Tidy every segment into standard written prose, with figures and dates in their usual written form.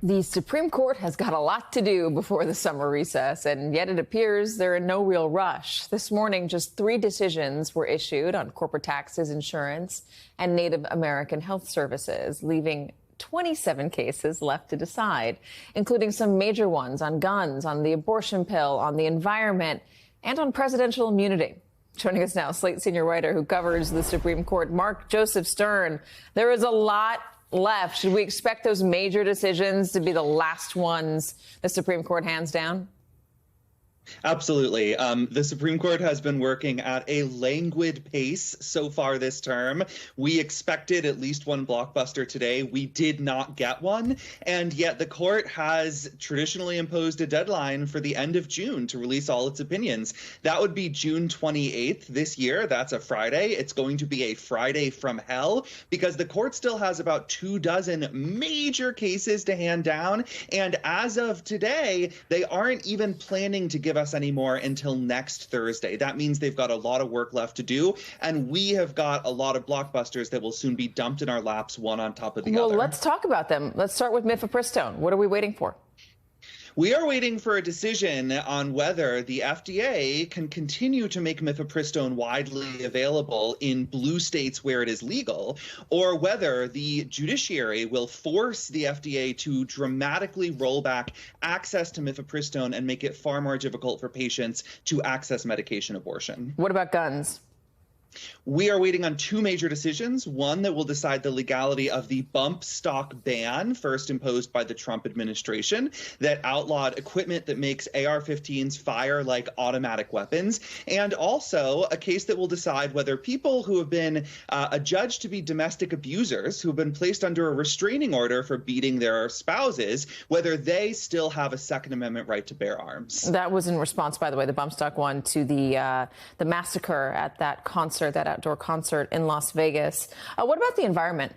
The Supreme Court has got a lot to do before the summer recess, and yet it appears they're in no real rush. This morning, just 3 decisions were issued on corporate taxes, insurance, and Native American health services, leaving 27 cases left to decide, including some major ones on guns, on the abortion pill, on the environment, and on presidential immunity. Joining us now, Slate senior writer who covers the Supreme Court, Mark Joseph Stern. There is a lot left. Should we expect those major decisions to be the last ones the Supreme Court hands down? Absolutely. The Supreme Court has been working at a languid pace so far this term. We expected at least one blockbuster today. We did not get one. And yet the court has traditionally imposed a deadline for the end of June to release all its opinions. That would be June 28th this year. That's a Friday. It's going to be a Friday from hell because the court still has about 24 major cases to hand down. And as of today, they aren't even planning to give us any more until next Thursday. That means they've got a lot of work left to do, and we have got a lot of blockbusters that will soon be dumped in our laps, one on top of the other. Well, let's talk about them. Let's start with mifepristone. What are we waiting for? We are waiting for a decision on whether the FDA can continue to make mifepristone widely available in blue states where it is legal, or whether the judiciary will force the FDA to dramatically roll back access to mifepristone and make it far more difficult for patients to access medication abortion. What about guns? We are waiting on 2 major decisions, one that will decide the legality of the bump stock ban first imposed by the Trump administration that outlawed equipment that makes AR-15s fire like automatic weapons, and also a case that will decide whether people who have been adjudged to be domestic abusers, who have been placed under a restraining order for beating their spouses, whether they still have a Second Amendment right to bear arms. That was in response, by the way, the bump stock one, to the massacre at that concert, that outdoor concert in Las Vegas. What about the environment?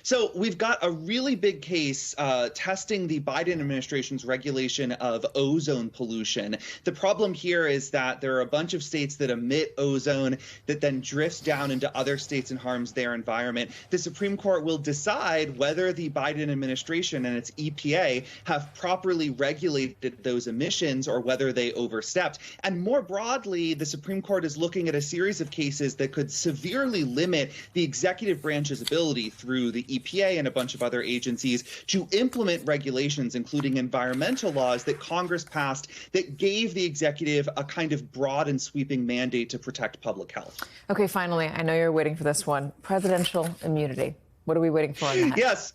So we've got a really big case testing the Biden administration's regulation of ozone pollution. The problem here is that there are a bunch of states that emit ozone that then drifts down into other states and harms their environment. The Supreme Court will decide whether the Biden administration and its EPA have properly regulated those emissions or whether they overstepped. And more broadly, the Supreme Court is looking at a series of cases that could severely limit the executive branch's ability through the EPA and a bunch of other agencies to implement regulations, including environmental laws that Congress passed that gave the executive a kind of broad and sweeping mandate to protect public health. Okay, finally, I know you're waiting for this one. Presidential immunity. What are we waiting for on that? Yes.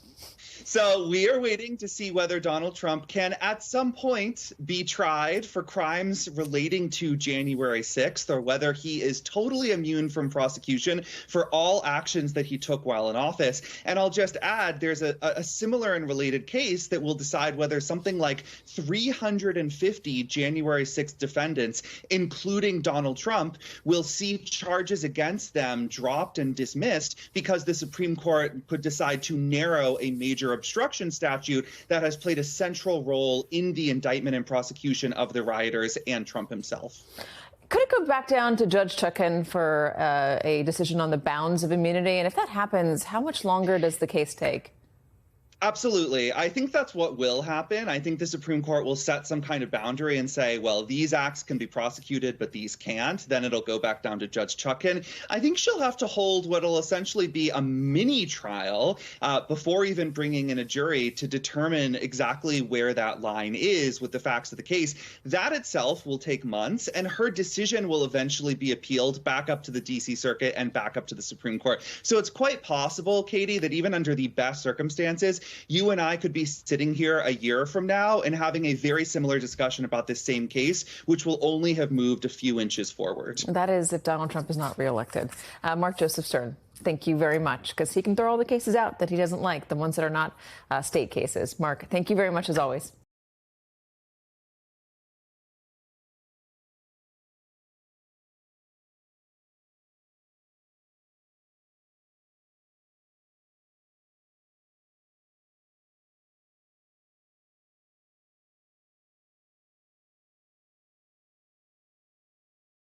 So we are waiting to see whether Donald Trump can at some point be tried for crimes relating to January 6th, or whether he is totally immune from prosecution for all actions that he took while in office. And I'll just add, there's a similar and related case that will decide whether something like 350 January 6th defendants, including Donald Trump, will see charges against them dropped and dismissed because the Supreme Court could decide to narrow a major obstruction statute that has played a central role in the indictment and prosecution of the rioters and Trump himself. Could it go back down to Judge Chutkan for a decision on the bounds of immunity? And if that happens, how much longer does the case take? Absolutely. I think that's what will happen. I think the Supreme Court will set some kind of boundary and say, well, these acts can be prosecuted, but these can't. Then it'll go back down to Judge Chutkan. I think she'll have to hold what will essentially be a mini trial before even bringing in a jury to determine exactly where that line is with the facts of the case. That itself will take months, and her decision will eventually be appealed back up to the D.C. Circuit and back up to the Supreme Court. So it's quite possible, Katie, that even under the best circumstances, you and I could be sitting here a year from now and having a very similar discussion about this same case, which will only have moved a few inches forward. That is if Donald Trump is not reelected. Mark Joseph Stern, thank you very much, because he can throw all the cases out that he doesn't like, the ones that are not state cases. Mark, thank you very much as always.